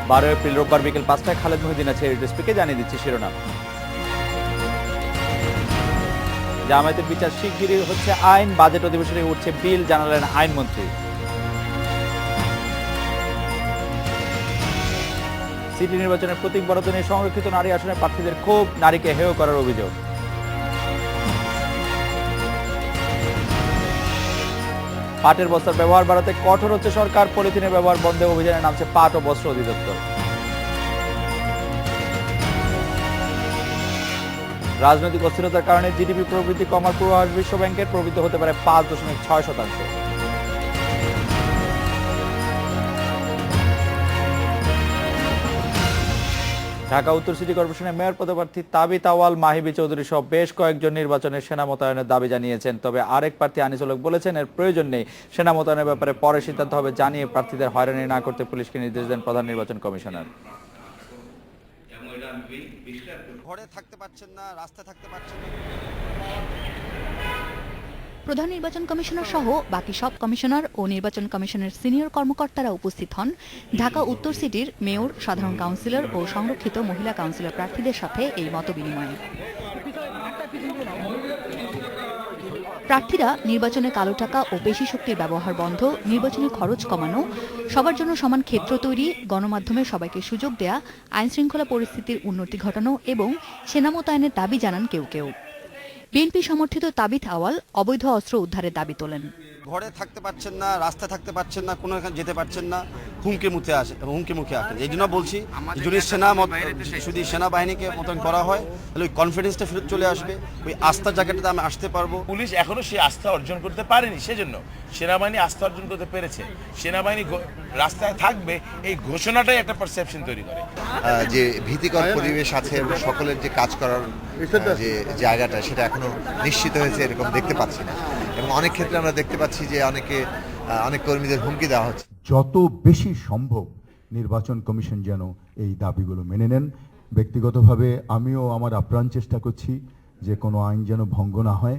12 April রোববার বিকেল 5টায় খালেদ মহিউদ্দিন আছে এডিএসপিকে জানিয়ে দিচ্ছে শিরোনাম। জামায়াতের বিচার শিগগিরই হচ্ছে আইন, বাজেট অধিবেশনে উঠছে বিল, জানালেন আইনমন্ত্রী। সিটি নির্বাচনের প্রতীক বরাদ্দ নিয়ে সংরক্ষিত নারী আসনে প্রার্থীদের ক্ষোভ, নারীকে হেয় করার অভিযোগ। পাটের বস্তার ব্যবহার বাড়াতে কঠোর হচ্ছে সরকার, পলিথিনের ব্যবহার বন্ধে অভিযানে নামছে পাট ও বস্ত্র অধিদপ্তর। রাজনৈতিক অস্থিরতার কারণে জিডিপি প্রবৃদ্ধি কমার পূর্বাভাস বিশ্বব্যাংকের, প্রবৃদ্ধি হতে পারে 5.6%। ঢাকা উত্তর সিটি কর্পোরেশনের মেয়র পদপ্রার্থী তাবিথ আওয়াল, মাহিবি চৌধুরী সহ বেশ কয়েকজন নির্বাচনে সেনা মোতায়েনের দাবি জানিয়েছেন। তবে আরেক প্রার্থী আনিসুল হক বলেছেন এর প্রয়োজন নেই, সেনা মোতায়েনের ব্যাপারে পরে সিদ্ধান্ত হবে জানিয়ে প্রার্থীদের হয়রানি না করতে পুলিশকে নির্দেশ দেন প্রধান নির্বাচন কমিশনার। ঘরে থাকতে পারছেন না, রাস্তায় থাকতে পারছেন না। প্রধান নির্বাচন কমিশনার সহ বাকি সব কমিশনার ও নির্বাচন কমিশনের সিনিয়র কর্মকর্তারা উপস্থিত হন ঢাকা উত্তর সিটির মেয়র, সাধারণ কাউন্সিলর ও সংরক্ষিত মহিলা কাউন্সিলর প্রার্থীদের সাথে এই মতবিনিময়ে। প্রার্থীরা নির্বাচনে কালো টাকা ও পেশি শক্তির ব্যবহার বন্ধ, নির্বাচনী খরচ কমানো, সবার জন্য সমান ক্ষেত্র তৈরি, গণমাধ্যমে সবাইকে সুযোগ দেয়া, আইনশৃঙ্খলা পরিস্থিতির উন্নতি ঘটানো এবং সেনা মোতায়েনের দাবি জানান কেউ কেউ। বিএনপি সমর্থিত তাবিথ আওয়াল অবৈধ অস্ত্র উদ্ধারের দাবি তোলেন। ঘরে থাকতে পারছেন না, রাস্তায় থাকতে পারছেন না, কোনো এখানে যেতে পারছেন না, হুমকি মুখে আসেন। এই জন্য বলছি যদি সেনাবাহিনীকে মোতায়েন করা হয় তাহলে ওই কনফিডেন্সটা ফেরত চলে আসবে, ওই আস্থার জায়গাটাতে আমি আসতে পারবো। পুলিশ এখনো সেই আস্থা অর্জন করতে পারেনি, সেজন্য সেনাবাহিনী আস্থা অর্জন করতে পেরেছে। সেনাবাহিনী রাস্তায় থাকবে এই ঘোষণাটাই একটা পারসেপশন তৈরি করে। যে ভীতিকর পরিবেশ আছে এবং সকলের যে কাজ করার যে জায়গাটা সেটা এখনো নিশ্চিত হয়েছে এরকম দেখতে পাচ্ছি না, এবং অনেক ক্ষেত্রে আমরা দেখতে পাচ্ছি যে অনেক কর্মীদের হুমকি দেওয়া হচ্ছে। যত বেশি সম্ভব নির্বাচন কমিশন যেন এই দাবিগুলো মেনে নেন। ব্যক্তিগতভাবে আমিও আমার আপ্রাণ চেষ্টা করছি যে কোনো আইন যেন ভঙ্গ না হয়।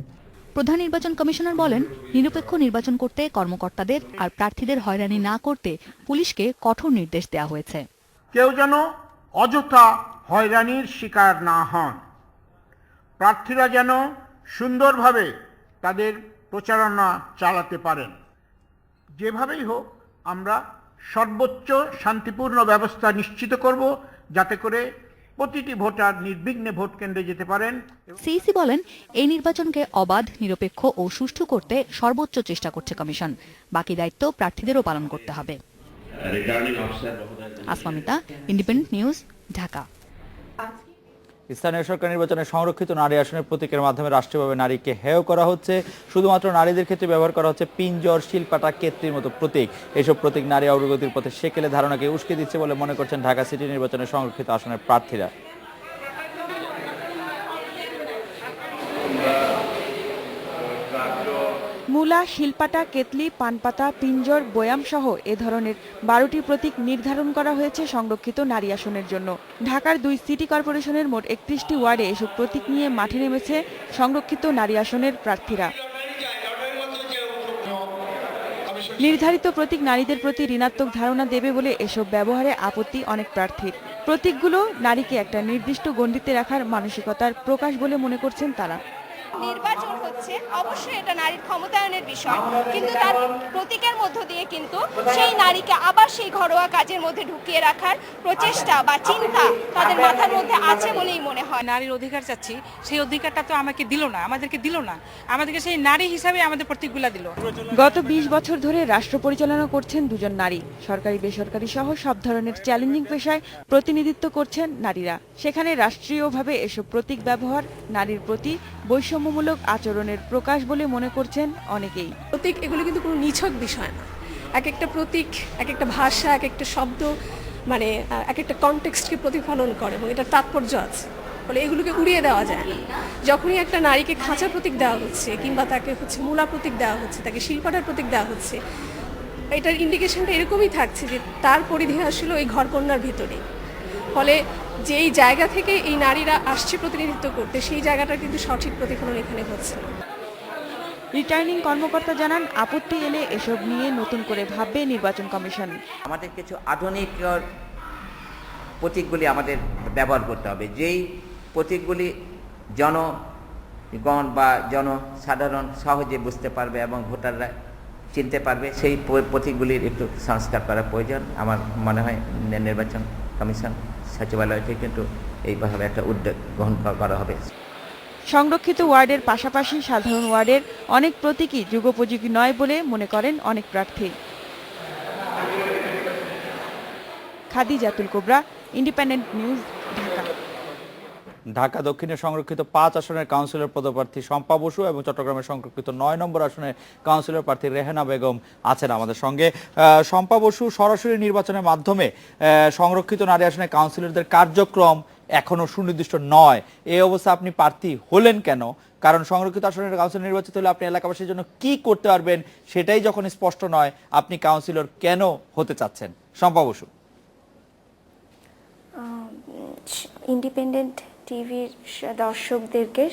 প্রধান নির্বাচন কমিশনার বলেন, নিরপেক্ষ নির্বাচন করতে কর্মকর্তাদের আর প্রার্থীদের হয়রানি না করতে পুলিশকে কঠোর নির্দেশ দেওয়া হয়েছে। কেউ যেন অযথা হয়রানির শিকার না হন, প্রার্থীরা যেন সুন্দরভাবে তাদের প্রচারণা চালাতে পারেন। যেভাবেই হোক আমরা সর্বোচ্চ শান্তিপূর্ণ ব্যবস্থা নিশ্চিত করব যাতে করে প্রতিটি ভোটার নির্বিঘ্নে ভোট কেন্দ্রে যেতে পারেন। সিইসি বলেন, এই নির্বাচনকে অবাধ, নিরপেক্ষ ও সুষ্ঠু করতে সর্বোচ্চ চেষ্টা করছে কমিশন। বাকি দায়িত্ব প্রার্থীদেরও পালন করতে হবে। আসমামিতা, ইন্ডিপেন্ডেন্ট নিউজ, ঢাকা। স্থানীয় সরকার নির্বাচনে সংরক্ষিত নারী আসনের প্রতীকের মাধ্যমে রাষ্ট্রীয়ভাবে নারীকে হেয় করা হচ্ছে। শুধুমাত্র নারীদের ক্ষেত্রে ব্যবহার করা হচ্ছে পিঞ্জর, শিলপাটা, কেতলির মতো প্রতীক। এসব প্রতীক নারী অগ্রগতির পথে সেকেলে ধারণাকে উস্কে দিচ্ছে বলে মনে করছেন ঢাকা সিটি নির্বাচনের সংরক্ষিত আসনের প্রার্থীরা। মূলা, শিলপাটা, কেতলি, পানপাতা, পিঞ্জর, বয়াম সহ এ ধরনের 12টি প্রতীক নির্ধারণ করা হয়েছে সংরক্ষিত নারী আসনের জন্য। ঢাকার 2 সিটি কর্পোরেশনের মোট 31টি ওয়ার্ডে এসব প্রতীক নিয়ে মাঠে নেমেছে সংরক্ষিত নারী আসনের প্রার্থীরা। নির্ধারিত প্রতীক নারীদের প্রতি ঋণাত্মক ধারণা দেবে বলে এসব ব্যবহারে আপত্তি অনেক প্রার্থীর। প্রতীকগুলো নারীকে একটা নির্দিষ্ট গণ্ডিতে রাখার মানসিকতার প্রকাশ বলে মনে করছেন তারা। নির্বাচন হচ্ছে অবশ্যই এটা নারীর ক্ষমতায়নের বিষয়, কিন্তু তার প্রতীকের মধ্য দিয়ে কিন্তু সেই নারীকে আবার সেই ঘরোয়া কাজের মধ্যে ঢুকিয়ে রাখার প্রচেষ্টা বা চিন্তা তাদের মাথার মধ্যে আছে বলেই মনে হয়। নারীর অধিকার চাচ্ছি, সেই অধিকারটা তো আমাদেরকে দিল না, আমাদেরকে সেই নারী হিসাবে আমাদের প্রতীকগুলা দিল। গত 20 বছর ধরে রাষ্ট্র পরিচালনা করছেন 2 জন নারী। সরকারি, বেসরকারি সহ সব ধরনের চ্যালেঞ্জিং পেশায় প্রতিনিধিত্ব করছেন নারীরা। সেখানে রাষ্ট্রীয়ভাবে এসব প্রতীক ব্যবহার নারীর প্রতি বৈষম্যমূলক আচরণের প্রকাশ বলে মনে করছেন অনেকেই। প্রতীক এগুলো কিন্তু কোনো নিছক বিষয় না। এক একটা প্রতীক, এক একটা ভাষা, এক একটা শব্দ মানে এক একটা কনটেক্সটকে প্রতিফলন করে এবং এটার তাৎপর্য আছে, ফলে এগুলোকে উড়িয়ে দেওয়া যায় না। যখনই একটা নারীকে খাঁচা প্রতীক দেওয়া হচ্ছে কিংবা তাকে মূলা প্রতীক দেওয়া হচ্ছে, তাকে শিল্পাটার প্রতীক দেওয়া হচ্ছে, এটার ইন্ডিকেশনটা এরকমই থাকছে যে তার পরিধি আসলে ওই ঘরকন্যার ভিতরে। ফলে যেই জায়গা থেকে এই নারীরা আসছে প্রতিনিধিত্ব করতে, সেই জায়গাটা কিন্তু সঠিক প্রতিফলন এখানে হচ্ছে না। রিটার্নিং কর্মকর্তা জানান, আপত্তি এলে এসব নিয়ে নতুন করে ভাববে নির্বাচন কমিশন। আমাদের কিছু আধুনিক প্রতীকগুলি আমাদের ব্যবহার করতে হবে, যেই প্রতীকগুলি জনগণ বা জনসাধারণ সহজে বুঝতে পারবে এবং ভোটাররা চিনতে পারবে, সেই প্রতীকগুলির একটু সংস্কার করা প্রয়োজন। আমার মনে হয় নির্বাচন কমিশন সচিবালয় থেকে কিন্তু এইভাবে একটা উদ্যোগ গ্রহণ করা হবে। সংরক্ষিত ওয়ার্ডের পাশাপাশি সাধারণ ওয়ার্ডের অনেক প্রতীকই যুগোপযোগী নয় বলে মনে করেন অনেক প্রার্থী। খাদিজাতুল কুবরা, ইন্ডিপেন্ডেন্ট নিউজ, ঢাকা। ঢাকা দক্ষিণের সংরক্ষিত 5 আসনের কাউন্সিলর পদপ্রার্থী শম্পা বসু এবং চট্টগ্রামের সংরক্ষিত 9 নম্বর আসনের কাউন্সিলর প্রার্থী রেহানা বেগম আছেন আমাদের সঙ্গে। শম্পা বসু, সরাসরি নির্বাচনের মাধ্যমে সংরক্ষিত নারী আসনের কাউন্সিলরদের কার্যক্রম এখনো সুনির্দিষ্ট নয়, এই অবস্থা আপনি প্রার্থী হলেন কেন? কারণ সংরক্ষিত আসনের কাউন্সিলর নির্বাচিত হলে আপনি এলাকাবাসীর জন্য কি করতে পারবেন সেটাই যখন স্পষ্ট নয়, আপনি কাউন্সিলর কেন হতে চাচ্ছেন? শম্পা বসু। ইন্ডিপেন্ডেন্ট টিভির দর্শকদেরকে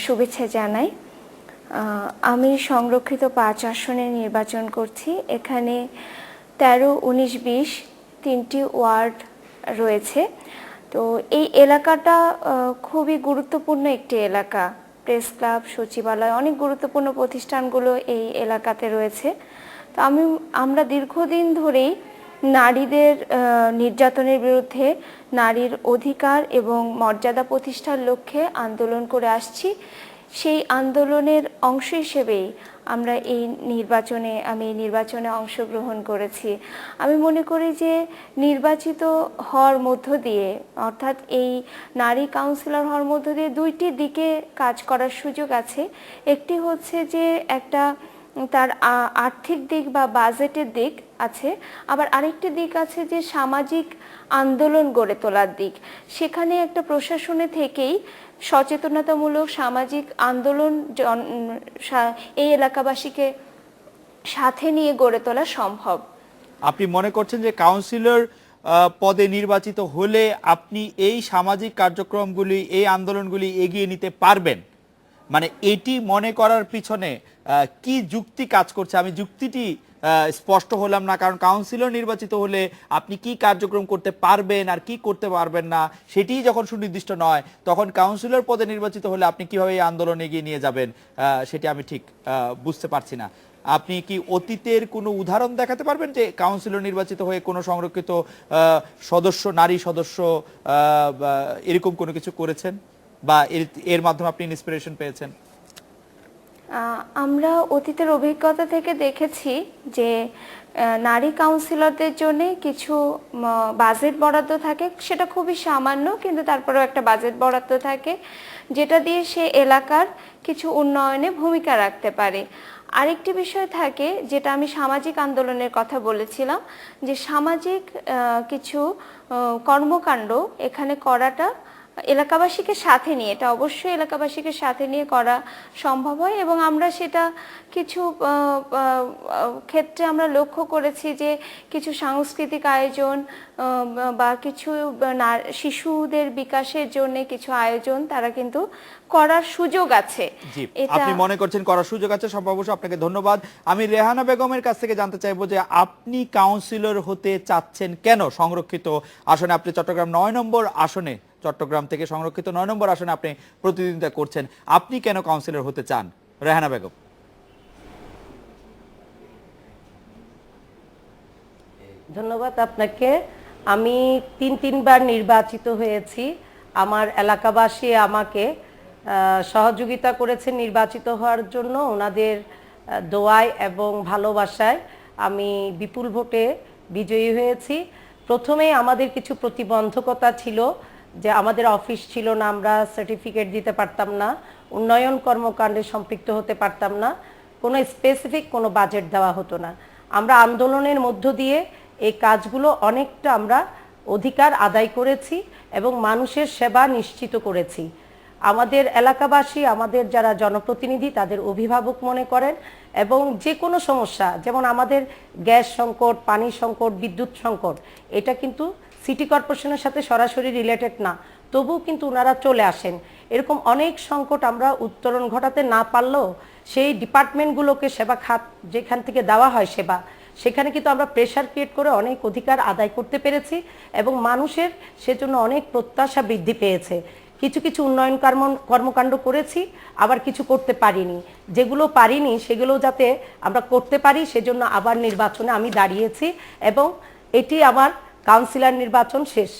শুভেচ্ছা জানাই। আমি সংরক্ষিত 5 আসনে নির্বাচন করছি। এখানে 13, 19, 20 তিনটি ওয়ার্ড রয়েছে। তো এই এলাকাটা খুবই গুরুত্বপূর্ণ একটি এলাকা। প্রেস ক্লাব, সচিবালয়, অনেক গুরুত্বপূর্ণ প্রতিষ্ঠানগুলো এই এলাকাতে রয়েছে। তো আমরা দীর্ঘদিন ধরেই নারীদের নির্যাতনের বিরুদ্ধে, নারীর অধিকার এবং মর্যাদা প্রতিষ্ঠার লক্ষ্যে আন্দোলন করে আসছি। সেই আন্দোলনের অংশ হিসেবেই আমি এই নির্বাচনে অংশগ্রহণ করেছি। আমি মনে করি যে নির্বাচিত হওয়ার মধ্য দিয়ে, অর্থাৎ এই নারী কাউন্সিলর হওয়ার মধ্য দিয়ে দুইটি দিকে কাজ করার সুযোগ আছে। একটি হচ্ছে যে একটা তার আর্থিক দিক বা বাজেটের দিক আছে, আবার আরেকটি দিক আছে যে সামাজিক আন্দোলন গড়ে তোলার দিক। সেখানে একটা প্রশাসনে থেকেই সচেতনতামূলক সামাজিক আন্দোলন এই এলাকাবাসীকে সাথে নিয়ে গড়ে তোলা সম্ভব। আপনি মনে করছেন যে কাউন্সিলর পদে নির্বাচিত হলে আপনি এই সামাজিক কার্যক্রমগুলি, এই আন্দোলনগুলি এগিয়ে নিতে পারবেন? মানে এটি মনে করার পিছনে কি যুক্তি কাজ করছে? আমি যুক্তিটি স্পষ্ট হলাম না, কারণ কাউন্সিলর নির্বাচিত হলে আপনি কি কার্যক্রম করতে পারবেন আর কি করতে পারবেন না সেটিই যখন সুনির্দিষ্ট নয়, তখন কাউন্সিলর পদে নির্বাচিত হলে আপনি কিভাবে এই আন্দোলন এগিয়ে নিয়ে যাবেন সেটি আমি ঠিক বুঝতে পারছি না। আপনি কি অতীতের কোনো উদাহরণ দেখাতে পারবেন যে কাউন্সিলর নির্বাচিত হয়ে কোনো সংরক্ষিত সদস্য, নারী সদস্য এরকম কোনো কিছু করেছেন বা এর মাধ্যমে আপনি ইন্সপিরেশন পেয়েছেন? আমরা অতীতের অভিজ্ঞতা থেকে দেখেছি যে নারী কাউন্সিলরদের জন্য কিছু বাজেট বরাদ্দ থাকে, সেটা খুবই সামান্য, কিন্তু তারপরেও একটা বাজেট বরাদ্দ থাকে যেটা দিয়ে সে এলাকার কিছু উন্নয়নে ভূমিকা রাখতে পারে। আরেকটি বিষয় থাকে যেটা আমি সামাজিক আন্দোলনের কথা বলেছিলাম, যে সামাজিক কিছু কর্মকাণ্ড এখানে করাটা এলাকাবাসীকে সাথে নিয়ে, এটা অবশ্যই এলাকাবাসীকে সাথে নিয়ে করা সম্ভব হয়। এবং আমরা সেটা কিছু ক্ষেত্রে আমরা লক্ষ্য করেছি যে কিছু সাংস্কৃতিক আয়োজন বা কিছু শিশুদের বিকাশের জন্য কিছু আয়োজন তারা কিন্তু করার সুযোগ আছে। আপনি মনে করছেন করার সুযোগ আছে, অবশ্যই আপনাকে ধন্যবাদ। আমি রেহানা বেগমের কাছ থেকে জানতে চাইবো যে আপনি কাউন্সিলর হতে চাচ্ছেন কেন সংরক্ষিত আসনে? আপনি চট্টগ্রাম 9 নম্বর আসনে, চট্টগ্রাম থেকে সংরক্ষিত 9 নম্বর আসনে আপনি প্রতিদ্বন্দ্বিতা করছেন, আপনি কেন কাউন্সিলর হতে চান? রেহানা বেগম। ধন্যবাদ আপনাকে। আমি 3বার নির্বাচিত হয়েছি। আমার এলাকাবাসী আমাকে সহযোগিতা করেছে নির্বাচিত হওয়ার জন্য। ওনাদের দোয়ায় এবং ভালোবাসায় আমি বিপুল ভোটে বিজয়ী হয়েছি। প্রথমেই আমাদের কিছু প্রতিবন্ধকতা ছিল, যে আমাদের অফিস ছিল না, আমরা সার্টিফিকেট দিতে পারতাম না, উন্নয়ন কর্মকাণ্ডে সম্পৃক্ত হতে পারতাম না, কোনো স্পেসিফিক কোনো বাজেট দেওয়া হতো না। আমরা আন্দোলনের মধ্য দিয়ে এই কাজগুলো অনেকটা আমরা অধিকার আদায় করেছি এবং মানুষের সেবা নিশ্চিত করেছি। আমাদের এলাকাবাসী, আমাদের যারা জনপ্রতিনিধি, তাদের অভিভাবক মনে করেন এবং যে কোনো সমস্যা, যেমন আমাদের গ্যাস সংকট, পানি সংকট, বিদ্যুৎ সংকট, এটা কিন্তু সিটি কর্পোরেশনের সাথে সরাসরি রিলেটেড না, তবুও কিন্তু ওনারা চলে আসেন। এরকম অনেক সংকট আমরা উত্তরণ ঘটাতে না পারলেও সেই ডিপার্টমেন্টগুলোকে সেবা খাত যেখান থেকে দেওয়া হয় সেবা, সেখানে কিন্তু আমরা প্রেশার ক্রিয়েট করে অনেক অধিকার আদায় করতে পেরেছি এবং মানুষের সেজন্য অনেক প্রত্যাশা বৃদ্ধি পেয়েছে। কিছু কিছু উন্নয়ন কর্মকাণ্ড করেছি, আবার কিছু করতে পারিনি, যেগুলো পারিনি সেগুলো যাতে আমরা করতে পারি সেজন্য আবার নির্বাচনে আমি দাঁড়িয়েছি এবং এটি আমার কাউন্সিলর নির্বাচন শেষ,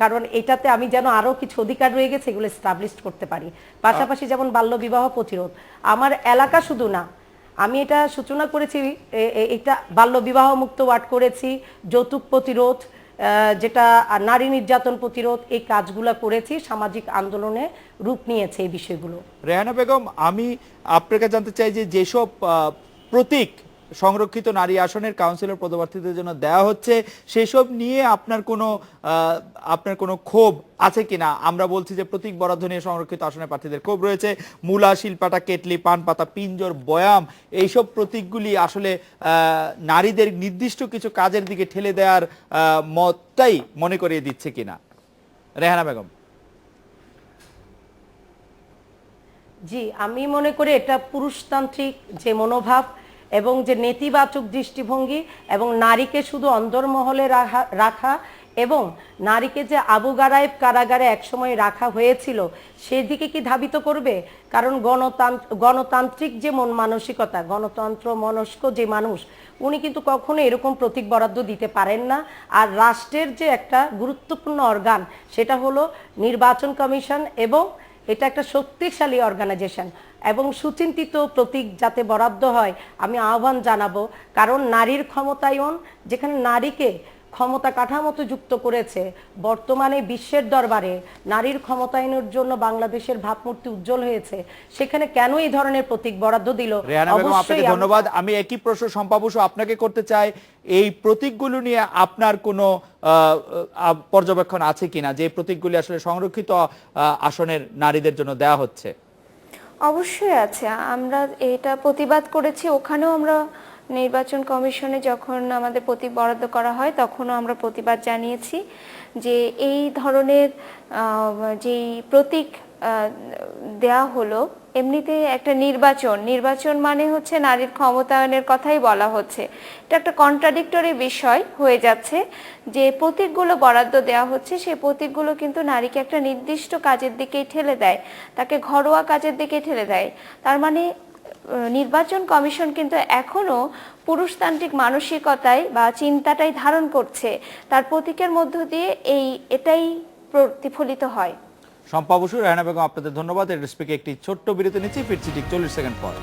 কারণ এটাতে আমি যেন আরও কিছু অধিকার রয়ে গেছে এগুলো এস্টাবলিশ করতে পারি। পাশাপাশি যেমন বাল্যবিবাহ প্রতিরোধ, আমার এলাকা শুধু না, আমি এটা সূচনা করেছি, এটা বাল্যবিবাহ মুক্ত ওয়ার্ড করেছি, যৌতুক প্রতিরোধ, যেটা নারী নির্যাতন প্রতিরোধ, এই কাজগুলো করেছি, সামাজিক আন্দোলনে রূপ নিয়েছে এই বিষয়গুলো। রেহানা বেগম, আমি আপনাকে জানতে চাই যে যেসব প্রতীক সংরক্ষিত নারী আসনের কাউন্সিলর পদপ্রার্থীদের জন্য দেওয়া হচ্ছে সেসব নিয়ে আপনার কোনো ক্ষোভ আছে কিনা? আমরা বলছি যে প্রতীক বরাদ্দ নিয়ে সংরক্ষিত আসনের প্রার্থীদের ক্ষোভ রয়েছে। মূলা, শিলপাটা, কেটলি, পান পাতা, পিঞ্জর, বয়াম, এইসব প্রতীকগুলি আসলে নারীদের নির্দিষ্ট কিছু কাজের দিকে ঠেলে দেওয়ার মতটাই মনে করিয়ে দিচ্ছে কিনা? রেহানা বেগম। জি, আমি মনে করি এটা পুরুষতান্ত্রিক যে মনোভাব এবং যে নেতিবাচক দৃষ্টিভঙ্গি এবং নারীকে শুধু অন্দরমহলে রাখা এবং নারীকে যে আবু গারায়েব কারাগারে একসময় রাখা হয়েছিল সেদিকে কি ধাবিত করবে? কারণ গণতান্ত্রিক যে মন মানসিকতা, গণতন্ত্র মনস্ক যে মানুষ, উনি কিন্তু কখনো এরকম প্রতীক বরাদ্দ দিতে পারেন না। আর রাষ্ট্রের যে একটা গুরুত্বপূর্ণ অর্গান সেটা হলো নির্বাচন কমিশন এবং এটা একটা শক্তিশালী অর্গানাইজেশন এবং সুচিন্তিত প্রতীক যাতে বরাদ্দ হয় আমি আহ্বান জানাবো। কারণ নারীর ক্ষমতায়ন, যেখানে নারীকে ক্ষমতা কাঠামোতে যুক্ত করেছে, বর্তমানে বিশ্বের দরবারে নারীর ক্ষমতায়নের জন্য বাংলাদেশের ভাবমূর্তি উজ্জ্বল হয়েছে, সেখানে কেন এই ধরনের প্রতীক বরাদ্দ দিল? রেহানা বেগম, আপনাকে ধন্যবাদ। আমি একই প্রশ্ন সম্পাবসু আপনাকে করতে চাই, এই প্রতীকগুলো নিয়ে আপনার কোনো পর্যবেক্ষণ আছে কিনা যে প্রতীকগুলি আসলে সংরক্ষিত আসনের নারীদের জন্য দেওয়া হচ্ছে? অবশ্যই আছে, আমরা এটা প্রতিবাদ করেছি, ওখানেও আমরা নির্বাচন কমিশনে যখন আমাদের প্রতীক বরাদ্দ করা হয় তখনও আমরা প্রতিবাদ জানিয়েছি যে এই ধরনের যেই প্রতীক দেয়া হলো, এমনিতে একটা নির্বাচন মানে হচ্ছে নারীর ক্ষমতায়নের কথাই বলা হচ্ছে, এটা একটা কন্ট্রাডিক্টরি বিষয় হয়ে যাচ্ছে যে প্রতীকগুলো বরাদ্দ দেওয়া হচ্ছে, সেই প্রতীকগুলো কিন্তু নারীকে একটা নির্দিষ্ট কাজের দিকেই ঠেলে দেয়, তাকে ঘরোয়া কাজের দিকে ঠেলে দেয়। তার মানে নির্বাচন কমিশন কিন্তু এখনো পুরুষতান্ত্রিক মানসিকতায় বা চিন্তাটাই ধারণ করছে, তার প্রতীকের মধ্য দিয়ে এটাই প্রতিফলিত হয়। সম্পাবসু, রেহানা বেগম, আপনাদের ধন্যবাদ। এর স্পিকে একটি ছোট্ট বিরতি নিচ্ছি, ফিরছি ঠিক 40 সেকেন্ড পর।